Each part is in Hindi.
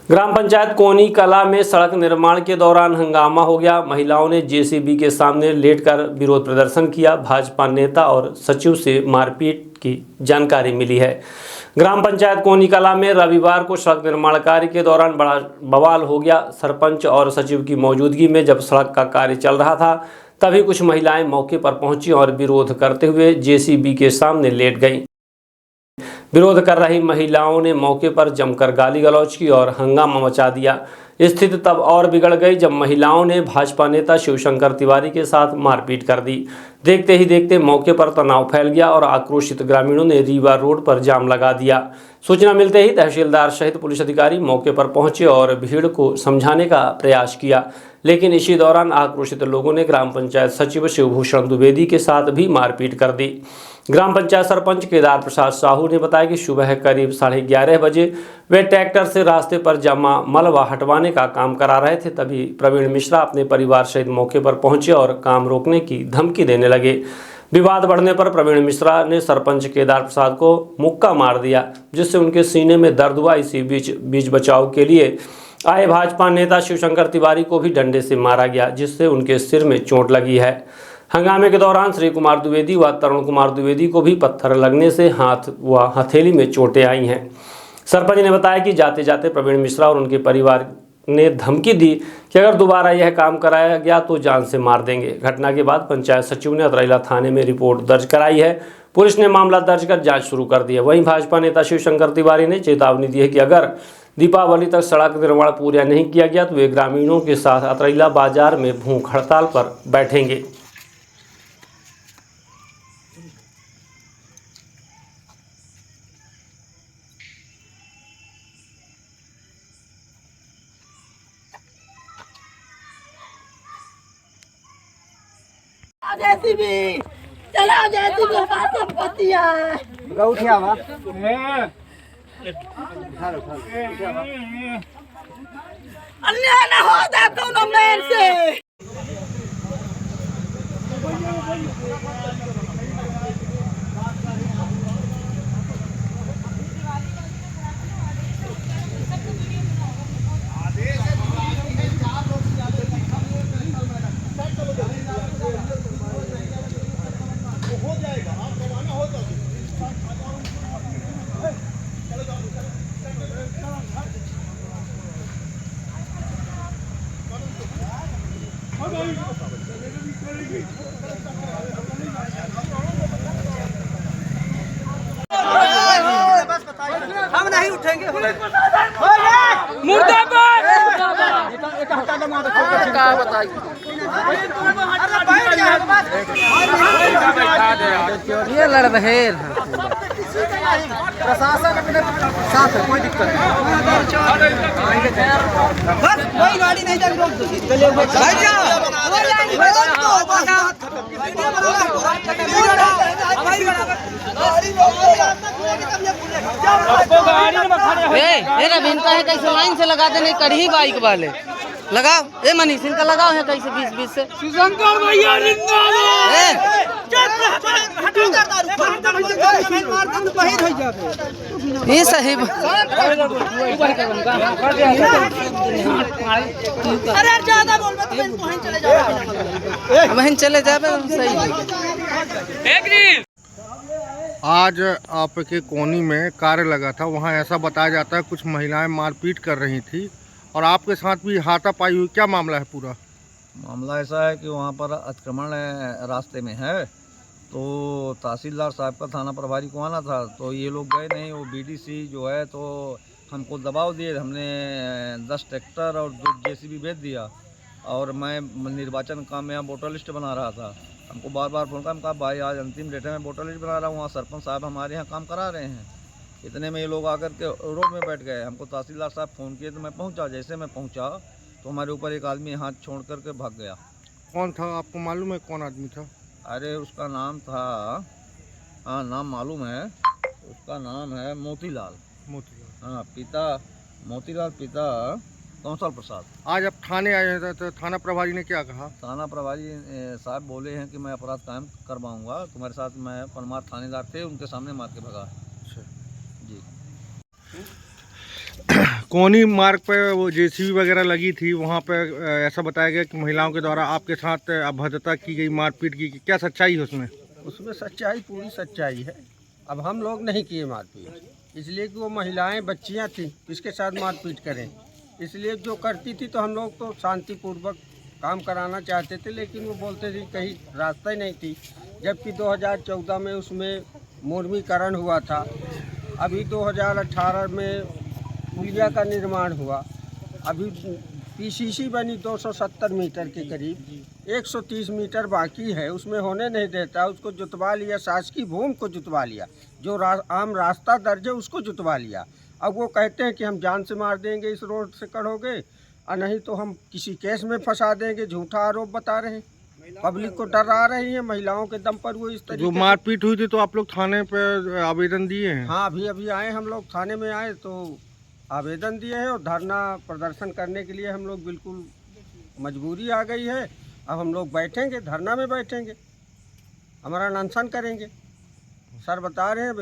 ग्राम पंचायत कोनी कला में सड़क निर्माण के दौरान हंगामा हो गया। महिलाओं ने जेसीबी के सामने लेटकर विरोध प्रदर्शन किया। भाजपा नेता और सचिव से मारपीट की जानकारी मिली है। ग्राम पंचायत कोनी कला में रविवार को सड़क निर्माण कार्य के दौरान बड़ा बवाल हो गया। सरपंच और सचिव की मौजूदगी में जब सड़क का कार्य चल रहा था, तभी कुछ महिलाएं मौके पर पहुंची और विरोध करते हुए जेसीबी के सामने लेट गईं। विरोध कर रही महिलाओं ने मौके पर जमकर गाली गलौज की और हंगामा मचा दिया। स्थिति तब और बिगड़ गई जब महिलाओं ने भाजपा नेता शिवशंकर तिवारी के साथ मारपीट कर दी। देखते ही देखते मौके पर तनाव फैल गया और आक्रोशित ग्रामीणों ने रीवा रोड पर जाम लगा दिया। सूचना मिलते ही तहसीलदार सहित पुलिस अधिकारी मौके पर पहुंचे और भीड़ को समझाने का प्रयास किया, लेकिन इसी दौरान आक्रोशित लोगों ने ग्राम पंचायत सचिव शिवभूषण द्विवेदी के साथ भी मारपीट कर दी। ग्राम पंचायत सरपंच केदार प्रसाद साहू ने बताया कि सुबह करीब 11:30 बजे वे ट्रैक्टर से रास्ते पर जमा मलबा हटवाने का काम करा रहे थे, तभी प्रवीण मिश्रा अपने परिवार सहित मौके पर पहुंचे और काम रोकने की धमकी देने लगे। विवाद बढ़ने पर प्रवीण मिश्रा ने सरपंच केदार प्रसाद को मुक्का मार दिया, जिससे उनके सीने में दर्द हुआ। इसी बीच बचाव के लिए आए भाजपा नेता शिवशंकर तिवारी को भी डंडे से मारा गया, जिससे उनके सिर में चोट लगी है। हंगामे के दौरान श्री कुमार द्विवेदी व तरुण कुमार द्विवेदी को भी पत्थर लगने से हाथ व हथेली में चोटें आई हैं। सरपंच ने बताया कि जाते जाते प्रवीण मिश्रा और उनके परिवार ने धमकी दी कि अगर दोबारा यह काम कराया गया तो जान से मार देंगे। घटना के बाद पंचायत सचिव ने अतरैला थाने में रिपोर्ट दर्ज कराई है। पुलिस ने मामला दर्ज कर जाँच शुरू कर दी है। वहीं भाजपा नेता शिवशंकर तिवारी ने चेतावनी दी है कि अगर दीपावली तक सड़क निर्माण पूरा नहीं किया गया तो वे ग्रामीणों के साथ अतरैला बाजार में भूख हड़ताल पर बैठेंगे। जेसीबी चला, जेसीबी का संपत्ति है। उठिया बा अन्याय न हो जाए दोनों मेर से। हम नहीं उठेंगे। मुर्दाबाद। ये लड़बहेर प्रशासन अपने साथ है, कोई दिक्कत नहीं। कोई गाड़ी नहीं चल इनका है कैसे लाइन से लगा देने कड़ी बाइक वाले लगाओ। ए मनीष इनका लगाओ है कैसे 20-20 से। शिवशंकर भैया ये सही अरे ज्यादा बोल मत, वहीं चले जाओ, वहीं चले जावे सही। आज आपके कोनी में कार्य लगा था, वहाँ ऐसा बताया जाता है कुछ महिलाएं मारपीट कर रही थी और आपके साथ भी हाथापाई हुई। क्या मामला है पूरा? मामला ऐसा है कि वहाँ पर अतिक्रमण रास्ते में है, तो तहसीलदार साहब का थाना प्रभारी को आना था, तो ये लोग गए नहीं। वो बीडीसी जो है तो हमको दबाव दिए। हमने 10 ट्रैक्टर और 2 जेसीबी भेज दिया और मैं निर्वाचन काम में यहाँ वोटर लिस्ट बना रहा था। हमको बार बार फोन कहा, भाई आज अंतिम डेट है, मैं वोटर लिस्ट बना रहा हूँ, वहाँ सरपंच साहब हमारे यहाँ काम करा रहे हैं। इतने में ये लोग आकर के रोड में बैठ गए। हमको तहसीलदार साहब फ़ोन किए तो मैं पहुँचा। जैसे मैं पहुँचा तो हमारे ऊपर एक आदमी हाथ छोड़ करके भाग गया। कौन था आपको मालूम है? कौन आदमी था? अरे उसका नाम था, हाँ नाम मालूम है, उसका नाम है मोतीलाल। हाँ पिता मोतीलाल, पिता कौशल प्रसाद। आज आप थाने आए हैं तो थाना प्रभारी ने क्या कहा? थाना प्रभारी साहब बोले हैं कि मैं अपराध कायम करवाऊंगा। तुम्हारे साथ मैं परमार थानेदार थे, उनके सामने मार के भगा। अच्छा जी। कोनी मार्ग पे वो जेसीबी वगैरह लगी थी, वहाँ पे ऐसा बताया गया कि महिलाओं के द्वारा आपके साथ अभद्रता की गई, मारपीट की, क्या सच्चाई है उसमें? उसमें सच्चाई, पूरी सच्चाई है। अब हम लोग नहीं किए मारपीट, इसलिए कि वो महिलाएं बच्चियां थीं, किसके साथ मारपीट करें। इसलिए जो करती थी तो हम लोग तो शांतिपूर्वक काम कराना चाहते थे, लेकिन वो बोलते थे कहीं रास्ता ही नहीं थी। जबकि 2014 में उसमें मुर्मीकरण हुआ था, अभी 2018 में पुलिया का निर्माण हुआ, अभी पीसीसी बनी 270 मीटर के करीब, 130 मीटर बाकी है, उसमें होने नहीं देता। उसको जुतवा लिया, शासकीय भूमि को जुतवा लिया, जो आम रास्ता दर्ज है उसको जुतवा लिया। अब वो कहते हैं कि हम जान से मार देंगे, इस रोड से कटोगे, और नहीं तो हम किसी केस में फंसा देंगे। झूठा आरोप बता रहे हैं, पब्लिक को डरा रही है, महिलाओं के दम पर वो इस तरीके जो मारपीट हुई थी तो आप लोग थाने पे आवेदन दिए हैं? हाँ, अभी आए हम लोग, थाने में आए तो आवेदन दिए हैं, और धरना प्रदर्शन करने के लिए हम लोग बिल्कुल मजबूरी आ गई है। अब हम लोग बैठेंगे, धरना में बैठेंगे, हमारा अनशन करेंगे। सर बता रहे हैं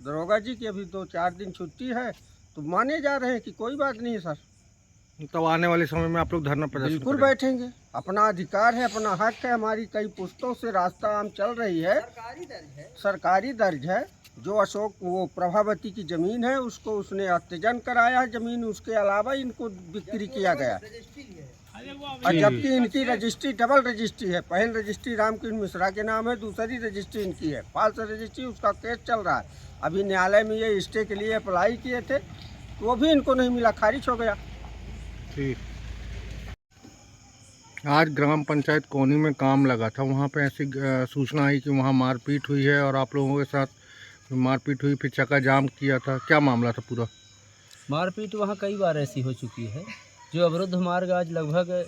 दरोगा जी की अभी 2-4 दिन छुट्टी है, तो माने जा रहे हैं कि कोई बात नहीं है सर। तो आने वाले समय में आप लोग धरना प्रदर्शन बिल्कुल करेंगे? बैठेंगे, अपना अधिकार है, अपना हक है। हमारी कई पुस्तों से रास्ता आम चल रही है, सरकारी दर्ज है। जो अशोक वो प्रभावती की ज़मीन है, उसको उसने अत्यजन कराया है ज़मीन, उसके अलावा इनको बिक्री किया गया। और जबकि इनकी रजिस्ट्री डबल रजिस्ट्री है, पहली रजिस्ट्री रामकृष्ण मिश्रा के नाम है, दूसरी रजिस्ट्री इनकी है, फाल्स रजिस्ट्री। उसका केस चल रहा है, अभी न्यायालय में ये स्टे के लिए अप्लाई किए थे, तो वो भी इनको नहीं मिला, खारिज हो गया। ठीक। आज ग्राम पंचायत कोनी में काम लगा था, वहाँ पे ऐसी सूचना आई कि वहाँ मारपीट हुई है और आप लोगों के साथ मारपीट हुई, फिर चक्का जाम किया था, क्या मामला था पूरा? मारपीट वहाँ कई बार ऐसी हो चुकी है। जो अवरुद्ध मार्ग आज लगभग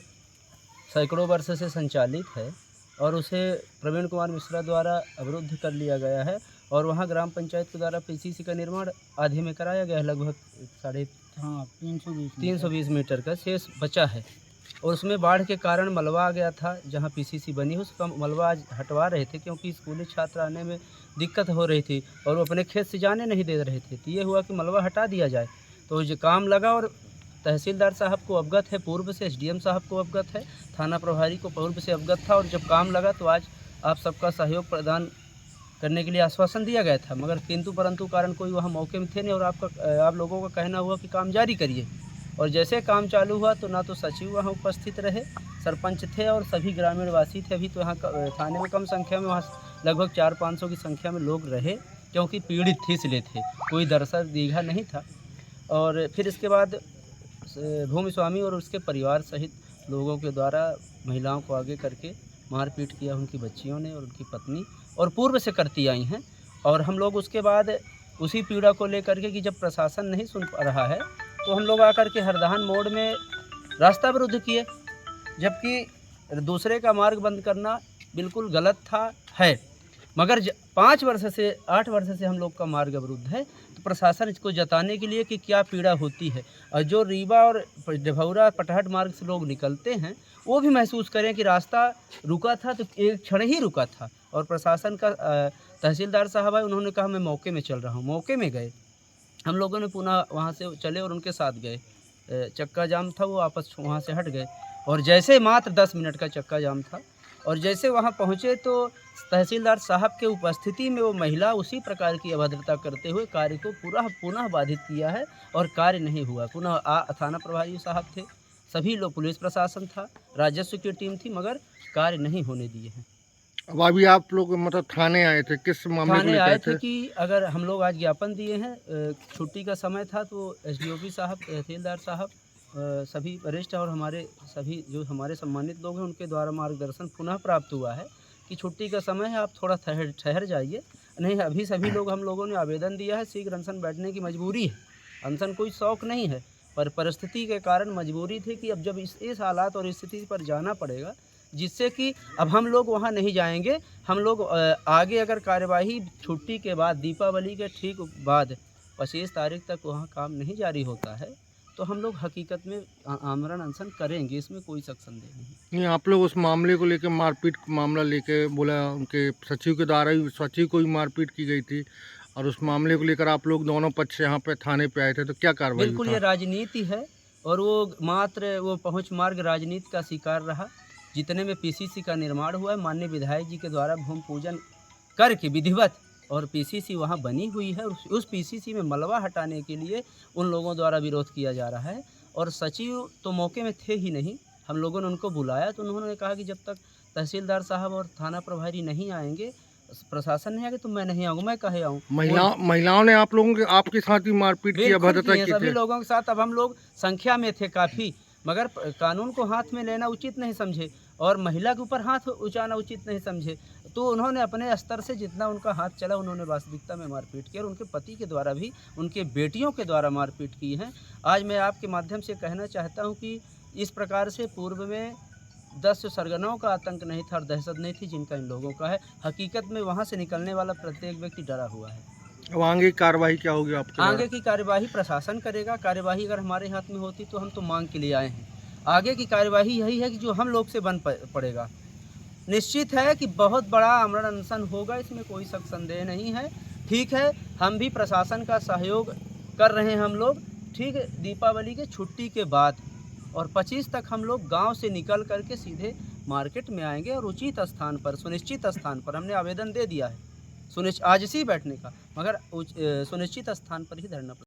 सैकड़ों वर्ष से संचालित है और उसे प्रवीण कुमार मिश्रा द्वारा अवरुद्ध कर लिया गया है, और वहाँ ग्राम पंचायत के द्वारा पीसीसी का निर्माण आधे में कराया गया है, लगभग 320 मीटर का शेष बचा है। और उसमें बाढ़ के कारण मलबा आ गया था, जहाँ पीसीसी बनी है उसका मलबा आज हटवा रहे थे, क्योंकि स्कूली छात्र आने में दिक्कत हो रही थी और वो अपने खेत से जाने नहीं दे रहे थे। तो ये हुआ कि मलबा हटा दिया जाए, तो जो काम लगा और तहसीलदार साहब को अवगत है पूर्व से, एसडीएम साहब को अवगत है, थाना प्रभारी को पूर्व से अवगत था, और जब काम लगा तो आज आप सबका सहयोग प्रदान करने के लिए आश्वासन दिया गया था। मगर किंतु परंतु कारण कोई वहाँ मौके में थे नहीं, और आप लोगों का कहना हुआ कि काम जारी करिए। और जैसे काम चालू हुआ तो ना तो सचिव वहाँ उपस्थित रहे, सरपंच थे और सभी ग्रामीण वासी थे। अभी तो यहाँ थाने में कम संख्या में, वहाँ लगभग 400-500 की संख्या में लोग रहे, क्योंकि पीड़ित थे इसलिए थे, कोई दरअसल दीघा नहीं था। और फिर इसके बाद भूमि स्वामी और उसके परिवार सहित लोगों के द्वारा महिलाओं को आगे करके मारपीट किया, उनकी बच्चियों ने और उनकी पत्नी, और पूर्व से करती आई हैं। और हम लोग उसके बाद उसी पीड़ा को लेकर के कि जब प्रशासन नहीं सुन पा रहा है, तो हम लोग आकर के हरदहान मोड़ में रास्ता अवरुद्ध किए, जबकि दूसरे का मार्ग बंद करना बिल्कुल गलत था है। मगर 5 वर्ष से 8 वर्ष से हम लोग का मार्ग अवरुद्ध है, तो प्रशासन इसको जताने के लिए कि क्या पीड़ा होती है, और जो रीवा और डभौरा पटहट मार्ग से लोग निकलते हैं वो भी महसूस करें कि रास्ता रुका था तो एक क्षण ही रुका था। और प्रशासन का तहसीलदार साहब है, उन्होंने कहा मैं मौके में चल रहा हूँ, मौके में गए। हम लोगों ने पुनः वहाँ से चले और उनके साथ गए, चक्का जाम था, वो आपस वहाँ से हट गए। और जैसे मात्र 10 मिनट का चक्का जाम था, और जैसे वहाँ पहुँचे तो तहसीलदार साहब के उपस्थिति में वो महिला उसी प्रकार की अभद्रता करते हुए कार्य को पुनः बाधित किया है, और कार्य नहीं हुआ। पुनः थाना प्रभारी साहब थे, सभी लोग, पुलिस प्रशासन था, राजस्व की टीम थी, मगर कार्य नहीं होने दिए हैं। अब अभी आप लोग मतलब थाने आए थे, किस मामले थाने आए थे कि अगर हम लोग आज ज्ञापन दिए हैं, छुट्टी का समय था, तो एसडीओपी साहब, तहसीलदार साहब, सभी वरिष्ठ और हमारे सभी जो हमारे सम्मानित लोग हैं उनके द्वारा मार्गदर्शन पुनः प्राप्त हुआ है कि छुट्टी का समय है, आप थोड़ा ठहर जाइए। नहीं, अभी सभी लोग, हम लोगों ने आवेदन दिया है, शीघ्र अनशन बैठने की मजबूरी है। अनशन कोई शौक़ नहीं है, पर परिस्थिति के कारण मजबूरी थी कि अब जब इस हालात और स्थिति पर जाना पड़ेगा, जिससे कि अब हम लोग वहाँ नहीं जाएंगे। हम लोग आगे अगर कार्यवाही छुट्टी के बाद, दीपावली के ठीक बाद 25 तारीख तक वहाँ काम नहीं जारी होता है, तो हम लोग हकीकत में आमरण अनशन करेंगे, इसमें कोई शक संदेह नहीं। आप लोग उस मामले को लेकर, मारपीट मामला लेके बोला, उनके सचिव के द्वारा ही, सचिव को भी मारपीट की गई थी, और उस मामले को लेकर आप लोग दोनों पक्ष यहाँ पे थाने पे आए थे, तो क्या कार्रवाई बिल्कुल हुई ये था? राजनीति है और वो मात्र वो पहुंच मार्ग राजनीति का शिकार रहा। जितने में पीसीसी का निर्माण हुआ है, माननीय विधायक जी के द्वारा भूमि पूजन करके विधिवत और पीसीसी वहां बनी हुई है। उस पीसीसी में मलबा हटाने के लिए उन लोगों द्वारा विरोध किया जा रहा है और सचिव तो मौके में थे ही नहीं। हम लोगों ने उनको बुलाया तो उन्होंने कहा कि जब तक तहसीलदार साहब और थाना प्रभारी नहीं आएंगे, प्रशासन नहीं आएगा तो मैं नहीं आऊँगा। मैं कहे आऊँ? महिलाओं ने आप लोगों के आपके साथ ही मारपीट की, अभद्रता की सभी थी? लोगों के साथ। अब हम लोग संख्या में थे काफ़ी, मगर कानून को हाथ में लेना उचित नहीं समझे और महिला के ऊपर हाथ उठाना उचित नहीं समझे, तो उन्होंने अपने स्तर से जितना उनका हाथ चला उन्होंने वास्तविकता में मारपीट की और उनके पति के द्वारा भी उनके बेटियों के द्वारा मारपीट की है। आज मैं आपके माध्यम से कहना चाहता हूँ कि इस प्रकार से पूर्व में 10 सरगनों का आतंक नहीं था और दहशत नहीं थी जिनका इन लोगों का है। हकीकत में वहाँ से निकलने वाला प्रत्येक व्यक्ति डरा हुआ है। अब आगे की कार्रवाई क्या होगी आपके? आगे की कार्यवाही प्रशासन करेगा। कार्यवाही अगर हमारे हाथ में होती तो हम तो मांग के लिए आए हैं। आगे की कार्यवाही यही है कि जो हम लोग से बन पड़ेगा। निश्चित है कि बहुत बड़ा आमरण अनशन होगा, इसमें कोई शक संदेह नहीं है। ठीक है, हम भी प्रशासन का सहयोग कर रहे हैं हम लोग। ठीक है, दीपावली के छुट्टी के बाद और 25 तक हम लोग गांव से निकल करके सीधे मार्केट में आएंगे और उचित स्थान पर, सुनिश्चित स्थान पर हमने आवेदन दे दिया है आज से ही बैठने का, मगर सुनिश्चित स्थान पर ही धरना